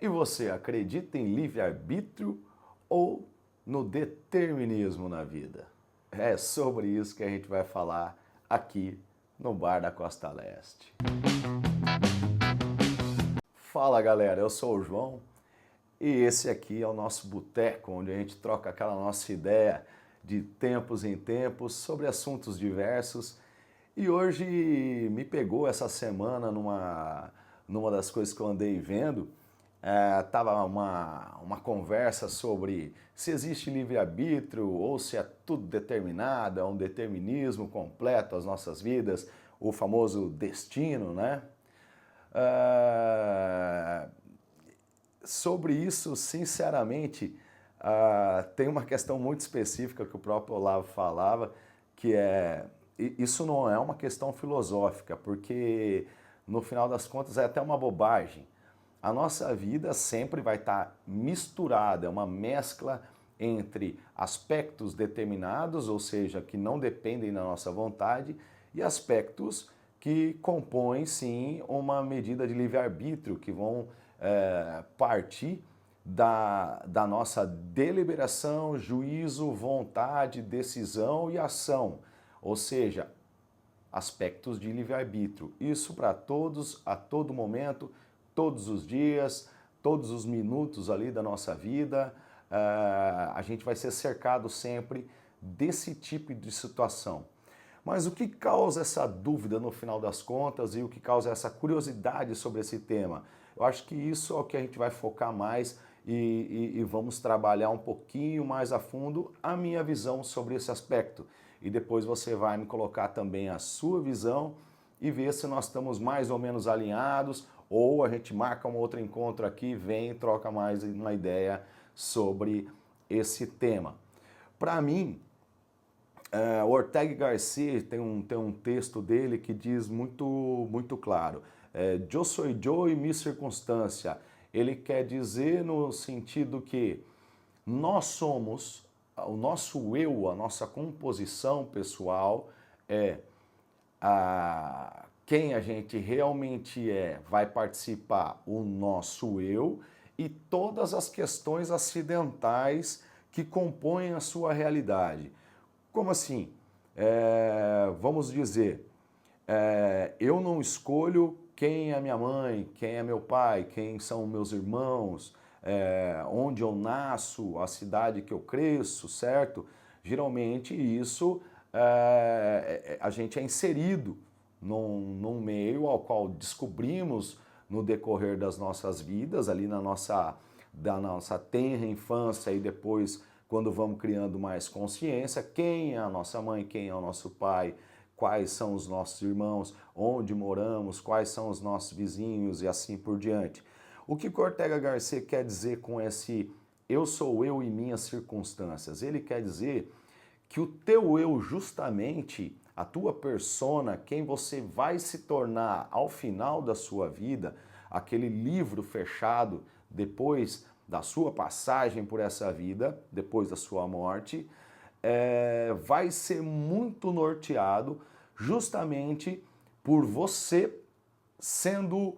E você acredita em livre-arbítrio ou no determinismo na vida? É sobre isso que a gente vai falar aqui no Bar da Costa Leste. Fala galera, eu sou o João e esse aqui é o nosso boteco, onde a gente troca aquela nossa ideia de tempos em tempos sobre assuntos diversos. E hoje me pegou essa semana numa das coisas que eu andei vendo. Tava uma conversa sobre se existe livre-arbítrio ou se é tudo determinado, é um determinismo completo as nossas vidas, o famoso destino, né? Sobre isso, sinceramente, tem uma questão muito específica que o próprio Olavo falava, que isso não é uma questão filosófica, porque no final das contas é até uma bobagem. A nossa vida sempre vai estar misturada, é uma mescla entre aspectos determinados, ou seja, que não dependem da nossa vontade, e aspectos que compõem, sim, uma medida de livre-arbítrio, que vão partir da nossa deliberação, juízo, vontade, decisão e ação, ou seja, aspectos de livre-arbítrio. Isso para todos, a todo momento, todos os dias, todos os minutos ali da nossa vida, a gente vai ser cercado sempre desse tipo de situação. Mas o que causa essa dúvida no final das contas e o que causa essa curiosidade sobre esse tema? Eu acho que isso é o que a gente vai focar mais e vamos trabalhar um pouquinho mais a fundo a minha visão sobre esse aspecto. E depois você vai me colocar também a sua visão e ver se nós estamos mais ou menos alinhados ou a gente marca um outro encontro aqui, vem e troca mais uma ideia sobre esse tema. Para mim, o Ortega Garcia tem um texto dele que diz muito claro, yo soy yo e mi circunstância. Ele quer dizer no sentido que nós somos, o nosso eu, a nossa composição pessoal quem a gente realmente vai participar o nosso eu e todas as questões acidentais que compõem a sua realidade. Como assim? Vamos dizer, eu não escolho quem é minha mãe, quem é meu pai, quem são meus irmãos, onde eu nasço, a cidade que eu cresço, certo? Geralmente isso a gente é inserido num meio ao qual descobrimos no decorrer das nossas vidas, ali da nossa tenra infância e depois quando vamos criando mais consciência, quem é a nossa mãe, quem é o nosso pai, quais são os nossos irmãos, onde moramos, quais são os nossos vizinhos e assim por diante. O que Ortega Garcia quer dizer com esse eu sou eu e minhas circunstâncias? Ele quer dizer que o teu eu, justamente, a tua persona, quem você vai se tornar ao final da sua vida, aquele livro fechado depois da sua passagem por essa vida, depois da sua morte, vai ser muito norteado justamente por você sendo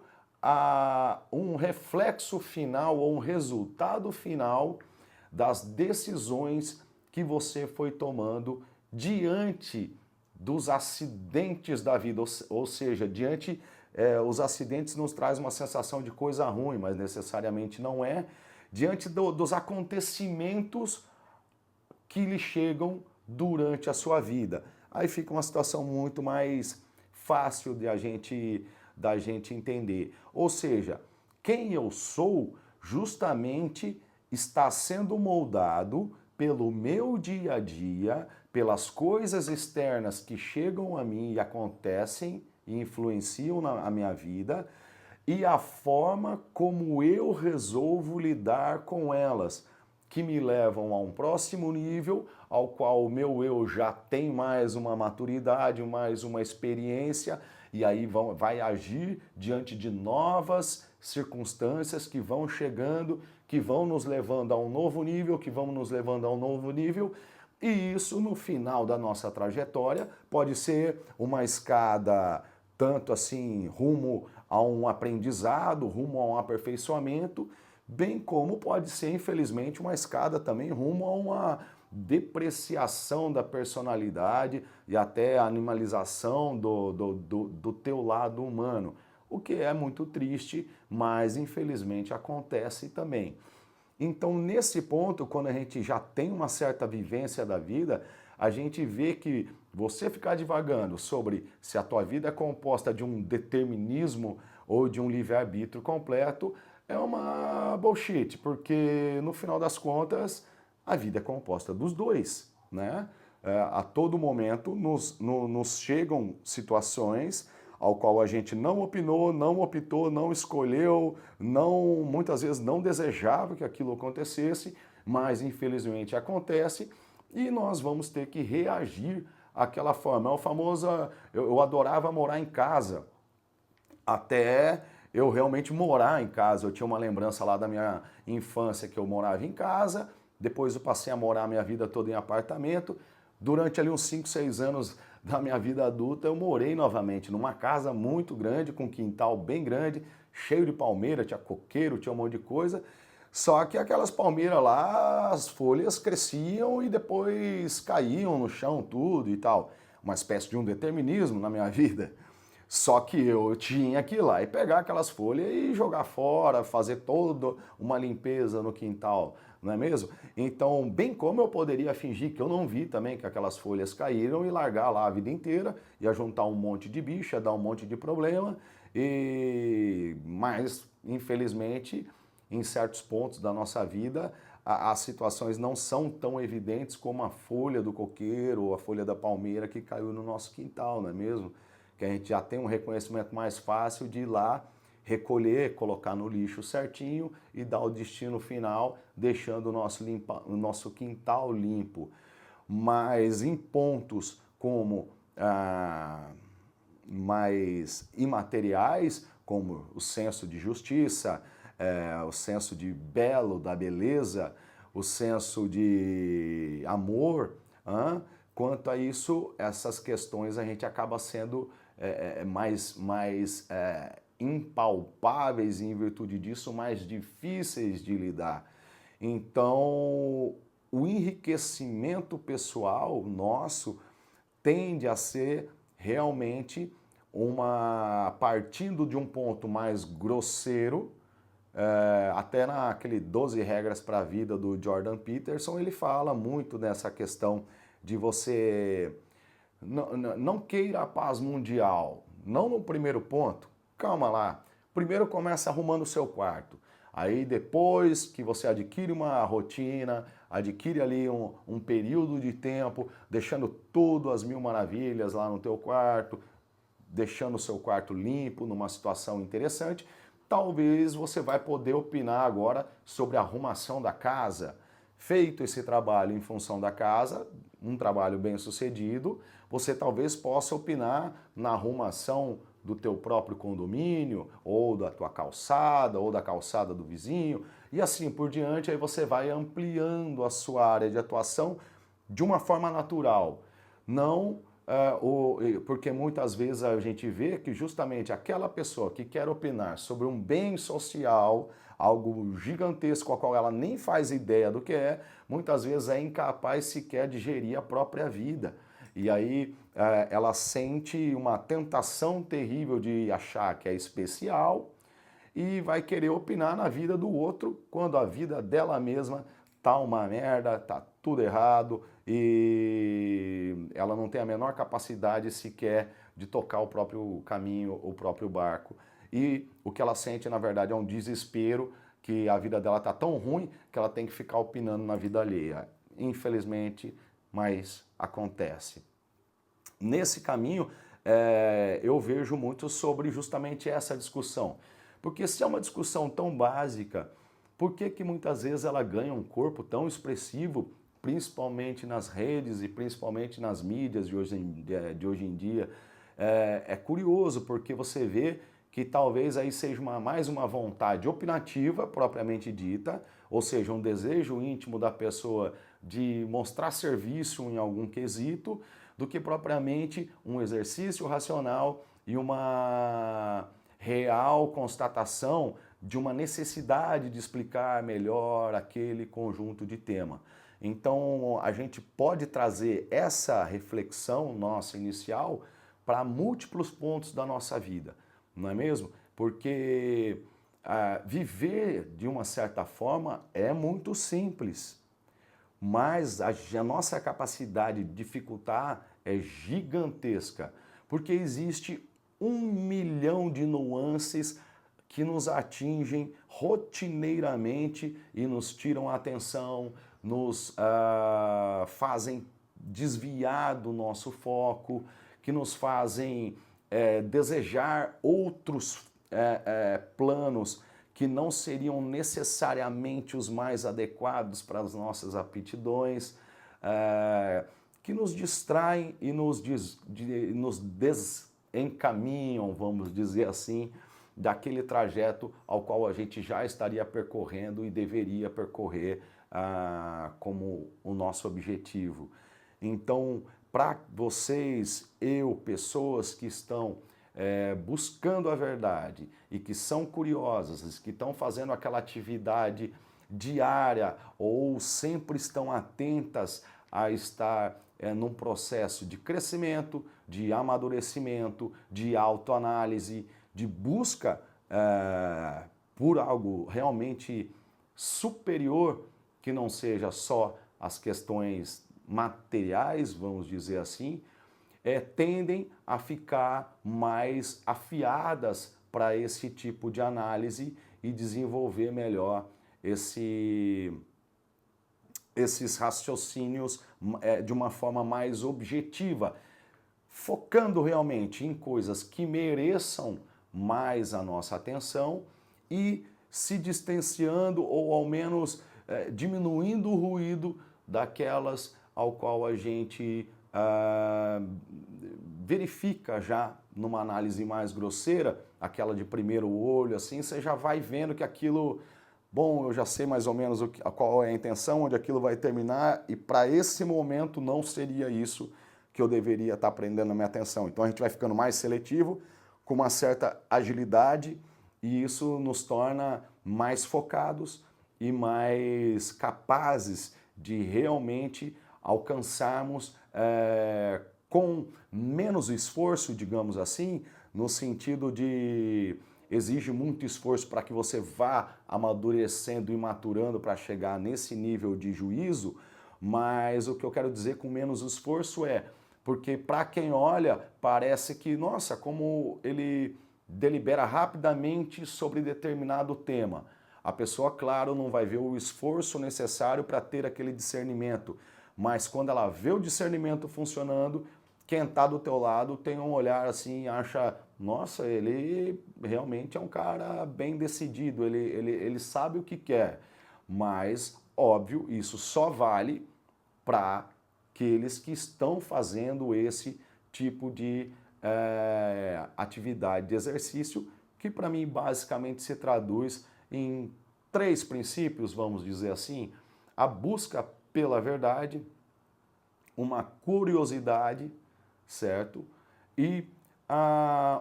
um reflexo final ou um resultado final das decisões que você foi tomando diante dos acidentes da vida, ou seja, diante os acidentes nos traz uma sensação de coisa ruim, mas necessariamente não é, diante dos acontecimentos que lhe chegam durante a sua vida. Aí fica uma situação muito mais fácil da gente entender. Ou seja, quem eu sou justamente está sendo moldado pelo meu dia a dia, pelas coisas externas que chegam a mim e acontecem e influenciam a minha vida, e a forma como eu resolvo lidar com elas, que me levam a um próximo nível, ao qual o meu eu já tem mais uma maturidade, mais uma experiência, e aí vai agir diante de novas circunstâncias que vão chegando, que vão nos levando a um novo nível, que vão nos levando a um novo nível, e isso no final da nossa trajetória pode ser uma escada tanto assim rumo a um aprendizado, rumo a um aperfeiçoamento, bem como pode ser, infelizmente, uma escada também rumo a uma depreciação da personalidade e até a animalização do teu lado humano, o que é muito triste, mas infelizmente acontece também. Então, nesse ponto, quando a gente já tem uma certa vivência da vida, a gente vê que você ficar divagando sobre se a tua vida é composta de um determinismo ou de um livre-arbítrio completo é uma bullshit, porque no final das contas a vida é composta dos dois, né? A todo momento nos chegam situações ao qual a gente não opinou, não optou, não escolheu, não, muitas vezes não desejava que aquilo acontecesse, mas infelizmente acontece e nós vamos ter que reagir àquela forma. É o famoso, eu adorava morar em casa, até eu realmente morar em casa. Eu tinha uma lembrança lá da minha infância que eu morava em casa, depois eu passei a morar a minha vida toda em apartamento. Durante ali uns 5, 6 anos da minha vida adulta, eu morei novamente numa casa muito grande, com um quintal bem grande, cheio de palmeira, tinha coqueiro, tinha um monte de coisa. Só que aquelas palmeiras lá, as folhas cresciam e depois caíam no chão tudo e tal. Uma espécie de um determinismo na minha vida. Só que eu tinha que ir lá e pegar aquelas folhas e jogar fora, fazer toda uma limpeza no quintal, não é mesmo? Então, bem como eu poderia fingir que eu não vi também que aquelas folhas caíram e largar lá a vida inteira, ia juntar um monte de bicho, ia dar um monte de problema, mas infelizmente em certos pontos da nossa vida as situações não são tão evidentes como a folha do coqueiro ou a folha da palmeira que caiu no nosso quintal, não é mesmo? Que a gente já tem um reconhecimento mais fácil de ir lá, recolher, colocar no lixo certinho e dar o destino final, deixando o nosso quintal limpo. Mas em pontos como mais imateriais, como o senso de justiça, o senso de belo, da beleza, o senso de amor, quanto a isso, essas questões a gente acaba sendo mais impalpáveis e, em virtude disso, mais difíceis de lidar. Então, o enriquecimento pessoal nosso tende a ser realmente partindo de um ponto mais grosseiro, até naquele 12 regras para a vida do Jordan Peterson, ele fala muito dessa questão de você não queira a paz mundial, não no primeiro ponto, calma lá. Primeiro começa arrumando o seu quarto. Aí depois que você adquire uma rotina, adquire ali um período de tempo, deixando tudo às mil maravilhas lá no teu quarto, deixando o seu quarto limpo, numa situação interessante, talvez você vai poder opinar agora sobre a arrumação da casa. Feito esse trabalho em função da casa, um trabalho bem sucedido, você talvez possa opinar na arrumação do teu próprio condomínio, ou da tua calçada, ou da calçada do vizinho, e assim por diante, aí você vai ampliando a sua área de atuação de uma forma natural. Não porque muitas vezes a gente vê que justamente aquela pessoa que quer opinar sobre um bem social, algo gigantesco a qual ela nem faz ideia do que é, muitas vezes é incapaz sequer de gerir a própria vida. E aí ela sente uma tentação terrível de achar que é especial e vai querer opinar na vida do outro quando a vida dela mesma tá uma merda, tá tudo errado e ela não tem a menor capacidade sequer de tocar o próprio caminho, o próprio barco. E o que ela sente, na verdade, é um desespero que a vida dela tá tão ruim que ela tem que ficar opinando na vida alheia. Infelizmente, mas acontece. Nesse caminho, eu vejo muito sobre justamente essa discussão. Porque se é uma discussão tão básica, por que que muitas vezes ela ganha um corpo tão expressivo, principalmente nas redes e principalmente nas mídias de hoje em dia? É curioso porque você vê que talvez aí seja mais uma vontade opinativa, propriamente dita, ou seja, um desejo íntimo da pessoa de mostrar serviço em algum quesito, do que propriamente um exercício racional e uma real constatação de uma necessidade de explicar melhor aquele conjunto de tema. Então, a gente pode trazer essa reflexão nossa inicial para múltiplos pontos da nossa vida, não é mesmo? Porque viver de uma certa forma é muito simples, mas a nossa capacidade de dificultar é gigantesca, porque existe 1 milhão de nuances que nos atingem rotineiramente e nos tiram a atenção, nos fazem desviar do nosso foco, que nos fazem desejar outros planos que não seriam necessariamente os mais adequados para as nossas aptidões, que nos distraem e nos desencaminham, vamos dizer assim, daquele trajeto ao qual a gente já estaria percorrendo e deveria percorrer como o nosso objetivo. Então, para vocês, pessoas que estão buscando a verdade e que são curiosas, que estão fazendo aquela atividade diária ou sempre estão atentas a estar num processo de crescimento, de amadurecimento, de autoanálise, de busca por algo realmente superior, que não seja só as questões materiais, vamos dizer assim, tendem a ficar mais afiadas para esse tipo de análise e desenvolver melhor esses raciocínios de uma forma mais objetiva, focando realmente em coisas que mereçam mais a nossa atenção e se distanciando ou ao menos diminuindo o ruído daquelas ao qual a gente verifica já numa análise mais grosseira, aquela de primeiro olho, assim, você já vai vendo que aquilo, bom, eu já sei mais ou menos qual é a intenção, onde aquilo vai terminar, e para esse momento não seria isso que eu deveria estar prendendo a minha atenção. Então a gente vai ficando mais seletivo, com uma certa agilidade, e isso nos torna mais focados e mais capazes de realmente alcançarmos com menos esforço, digamos assim, no sentido de exige muito esforço para que você vá amadurecendo e maturando para chegar nesse nível de juízo, mas o que eu quero dizer com menos esforço porque para quem olha, parece que, nossa, como ele delibera rapidamente sobre determinado tema. A pessoa, claro, não vai ver o esforço necessário para ter aquele discernimento, mas quando ela vê o discernimento funcionando, quem está do teu lado tem um olhar assim e acha, nossa, ele realmente é um cara bem decidido, ele sabe o que quer. Mas, óbvio, isso só vale para aqueles que estão fazendo esse tipo de atividade de exercício, que para mim basicamente se traduz em 3 princípios, vamos dizer assim: a busca pela verdade, uma curiosidade, certo? E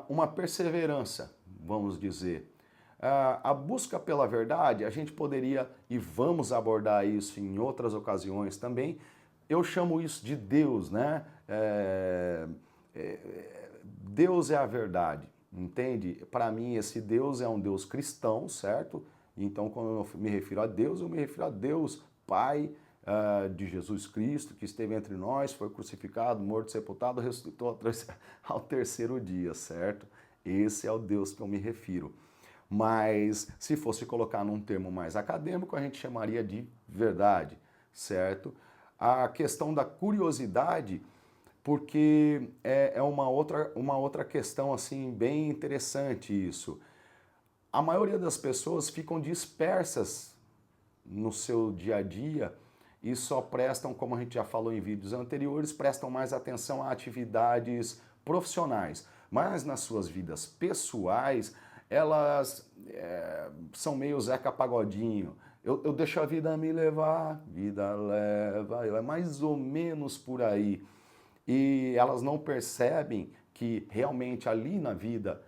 uma perseverança, vamos dizer. A busca pela verdade, a gente poderia, e vamos abordar isso em outras ocasiões também, eu chamo isso de Deus, né? Deus é a verdade, entende? Para mim, esse Deus é um Deus cristão, certo? Então, quando eu me refiro a Deus, eu me refiro a Deus Pai de Jesus Cristo, que esteve entre nós, foi crucificado, morto, sepultado, ressuscitou ao terceiro dia, certo? Esse é o Deus que eu me refiro. Mas, se fosse colocar num termo mais acadêmico, a gente chamaria de verdade, certo? A questão da curiosidade, porque é uma outra questão assim bem interessante isso. A maioria das pessoas ficam dispersas no seu dia a dia e só prestam, como a gente já falou em vídeos anteriores, prestam mais atenção a atividades profissionais. Mas nas suas vidas pessoais, elas são meio Zeca Pagodinho. Eu deixo a vida me levar, vida leva, é mais ou menos por aí. E elas não percebem que realmente ali na vida,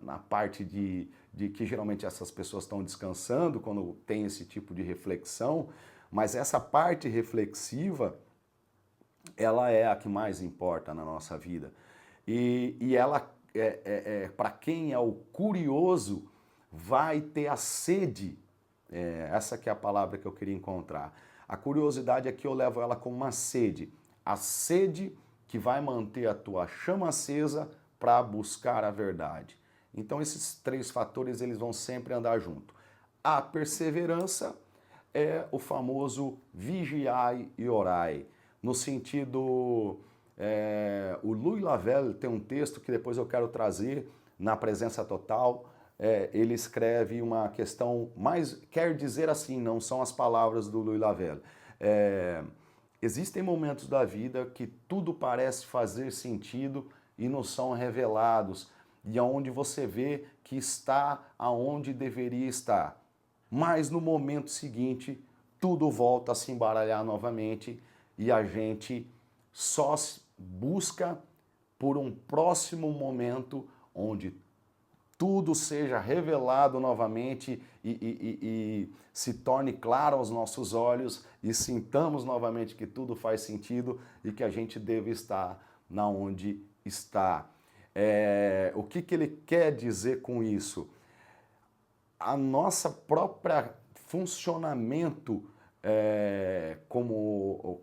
na parte de de que geralmente essas pessoas estão descansando quando tem esse tipo de reflexão, mas essa parte reflexiva, ela é a que mais importa na nossa vida. E ela, para quem é o curioso, vai ter a sede, essa que é a palavra que eu queria encontrar. A curiosidade é que eu levo ela como uma sede, a sede que vai manter a tua chama acesa para buscar a verdade. Então esses três fatores eles vão sempre andar junto. A perseverança é o famoso vigiai e orai, no sentido, o Louis Lavelle tem um texto que depois eu quero trazer na Presença Total, ele escreve uma questão, mais quer dizer assim, não são as palavras do Louis Lavelle. Existem momentos da vida que tudo parece fazer sentido e não são revelados, e aonde você vê que está aonde deveria estar. Mas no momento seguinte, tudo volta a se embaralhar novamente e a gente só busca por um próximo momento onde tudo seja revelado novamente e se torne claro aos nossos olhos e sintamos novamente que tudo faz sentido e que a gente deve estar na onde está. O que ele quer dizer com isso? A nossa própria funcionamento como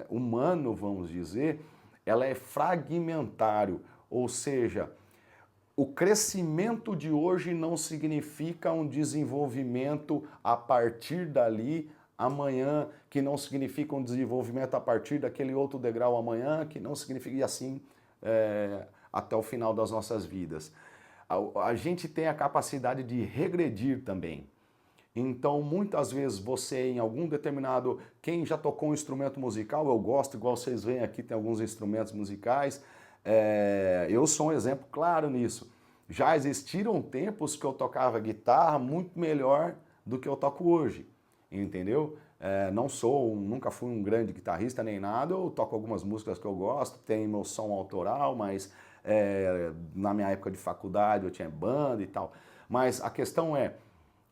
humano, vamos dizer, ela é fragmentário, ou seja, o crescimento de hoje não significa um desenvolvimento a partir dali amanhã, que não significa um desenvolvimento a partir daquele outro degrau amanhã, que não significa, e assim até o final das nossas vidas. A gente tem a capacidade de regredir também. Então, muitas vezes você em algum determinado... Quem já tocou um instrumento musical, eu gosto, igual vocês veem aqui, tem alguns instrumentos musicais. Eu sou um exemplo claro nisso. Já existiram tempos que eu tocava guitarra muito melhor do que eu toco hoje, entendeu? Nunca fui um grande guitarrista nem nada, eu toco algumas músicas que eu gosto, tenho meu som autoral, mas na minha época de faculdade eu tinha banda e tal. Mas a questão é,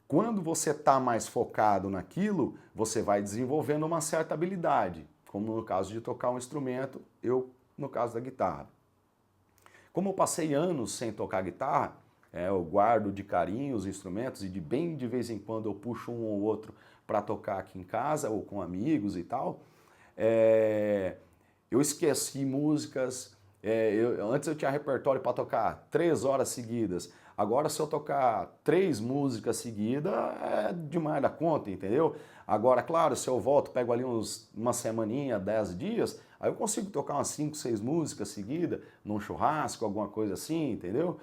quando você está mais focado naquilo, você vai desenvolvendo uma certa habilidade, como no caso de tocar um instrumento, eu no caso da guitarra. Como eu passei anos sem tocar guitarra, eu guardo de carinho os instrumentos e bem de vez em quando eu puxo um ou outro para tocar aqui em casa ou com amigos e tal, eu esqueci músicas, antes eu tinha repertório para tocar 3 horas seguidas, agora se eu tocar 3 músicas seguidas é demais da conta, entendeu? Agora, claro, se eu volto, pego ali uma semaninha, 10 dias, aí eu consigo tocar umas 5, 6 músicas seguidas, num churrasco, alguma coisa assim, entendeu?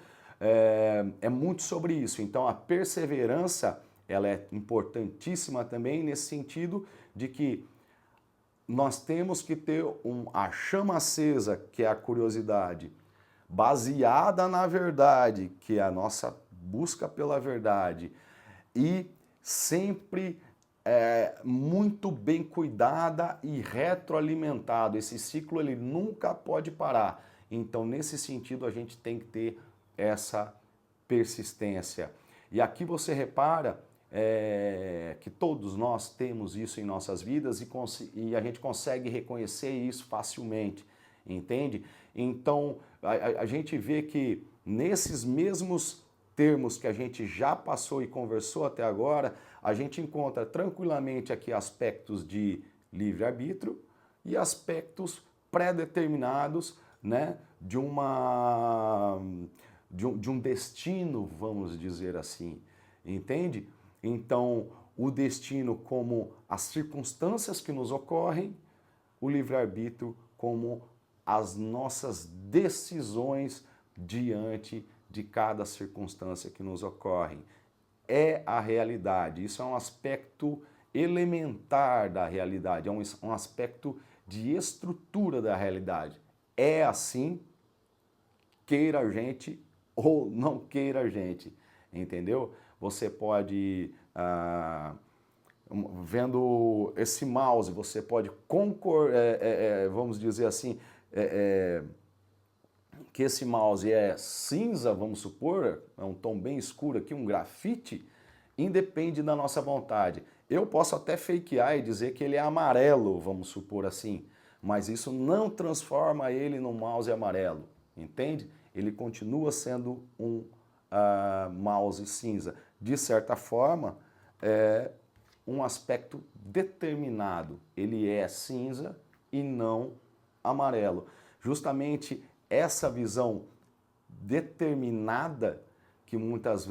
É muito sobre isso. Então a perseverança, ela é importantíssima também nesse sentido de que nós temos que ter a chama acesa, que é a curiosidade, baseada na verdade, que é a nossa busca pela verdade, e sempre muito bem cuidada e retroalimentado. Esse ciclo ele nunca pode parar. Então, nesse sentido, a gente tem que ter essa persistência. E aqui você repara que todos nós temos isso em nossas vidas e a gente consegue reconhecer isso facilmente, entende? Então, a gente vê que nesses mesmos termos que a gente já passou e conversou até agora, a gente encontra tranquilamente aqui aspectos de livre-arbítrio e aspectos pré-determinados, né, de um destino, vamos dizer assim, entende? Então, o destino como as circunstâncias que nos ocorrem, o livre-arbítrio como as nossas decisões diante de cada circunstância que nos ocorre. É a realidade, isso é um aspecto elementar da realidade, é um aspecto de estrutura da realidade. É assim, queira a gente ou não queira a gente, entendeu? Você pode, vendo esse mouse, você pode vamos dizer assim, que esse mouse é cinza, vamos supor, é um tom bem escuro aqui, um grafite, independe da nossa vontade. Eu posso até fakear e dizer que ele é amarelo, vamos supor assim, mas isso não transforma ele num mouse amarelo, entende? Ele continua sendo um mouse cinza. De certa forma, é um aspecto determinado. Ele é cinza e não amarelo. Justamente essa visão determinada que muitas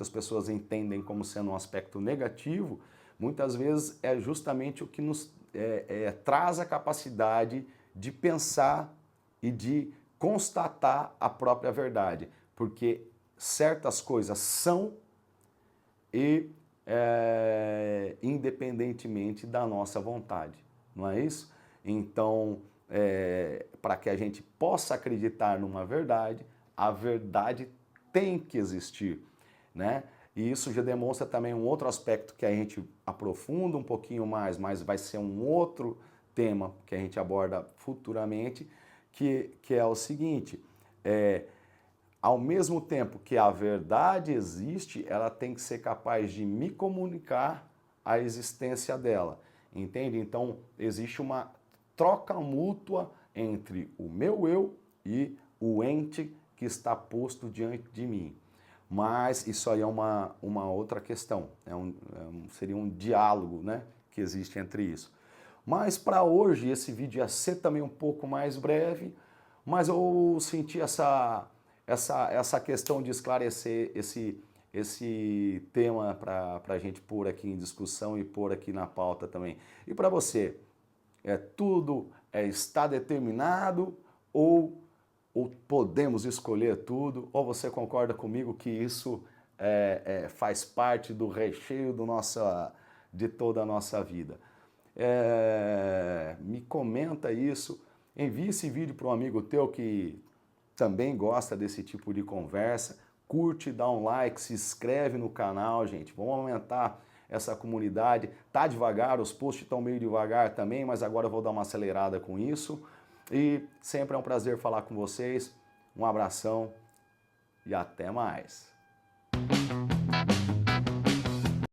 pessoas entendem como sendo um aspecto negativo, muitas vezes é justamente o que nos traz a capacidade de pensar e de constatar a própria verdade, porque certas coisas são e independentemente da nossa vontade, não é isso? Então, para que a gente possa acreditar numa verdade, a verdade tem que existir, né? E isso já demonstra também um outro aspecto que a gente aprofunda um pouquinho mais, mas vai ser um outro tema que a gente aborda futuramente, que é o seguinte, ao mesmo tempo que a verdade existe, ela tem que ser capaz de me comunicar a existência dela, entende? Então, existe uma troca mútua entre o meu eu e o ente que está posto diante de mim. Mas isso aí é uma outra questão, seria um diálogo, né, que existe entre isso. Mas para hoje esse vídeo ia ser também um pouco mais breve, mas eu senti essa questão de esclarecer esse tema para a gente pôr aqui em discussão e pôr aqui na pauta também. E para você, tudo está determinado ou podemos escolher tudo? Ou você concorda comigo que isso faz parte do recheio de toda a nossa vida? Me comenta isso, envie esse vídeo para um amigo teu que também gosta desse tipo de conversa, curte, dá um like, se inscreve no canal, gente, vamos aumentar essa comunidade. Tá devagar, os posts estão meio devagar também, mas agora eu vou dar uma acelerada com isso. E sempre é um prazer falar com vocês. Um abração e até mais.